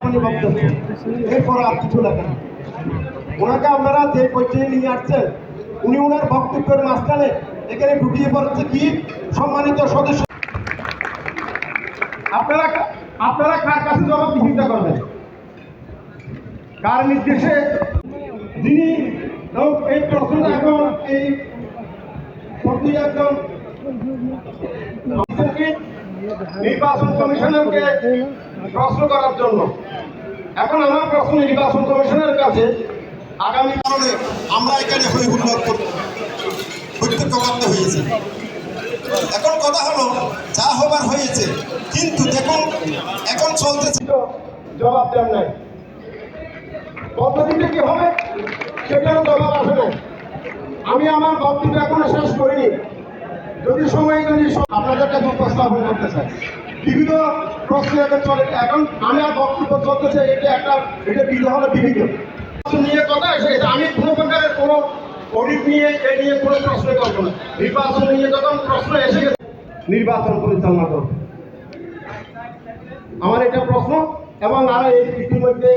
উনি বক্তব্য, এরপর আর কিছু লেখেন। ওনাকে আপনারা যে পর্যায়ে নিয়ে আসছেন, উনি ওনার বক্তব্যের মাঝখানে এখানে ঢুকিয়ে পড়েছে কি সম্মানিত সদস্য। আপনারা আপনারা কার কাছে জবাবদিহিতা করবেন, কার নির্দেশে যিনি এই প্রশ্নটা এখন এই একদম নির্বাচন কমিশনারকে প্রশ্ন করার জন্য। এখন আমার প্রশ্ন নির্বাচন কমিশনের কাছে, আগামী কারণে আমরা এখানে হইহুল্লোড় করতে হয়েছে। এখন কথা হলো যা হবার হয়েছে, কিন্তু দেখুন এখন চলতেছে জবাব দেন নাই, পদ্ধতিতে কি হবে সেটারও জবাব আসে না। আমি আমার বক্তব্য এখনো শেষ করিনি, যদি আপনাদের কাছে উপস্থাপন করতে চাই। বিভিন্ন প্রশ্ন এখন চলে, এখন আমার বক্তব্য চলতেছে, এটা বিধি হলো বিবিধ নিয়ে কথা। আমি কোনো প্রকারের কোনো অডিট নিয়ে এ নিয়ে কোনো প্রশ্ন করবো না। নির্বাচন নিয়ে যখন প্রশ্ন এসে গেছে, নির্বাচন পরিচালনা করবে, আমার এটা প্রশ্ন। এবং আর ইতিমধ্যে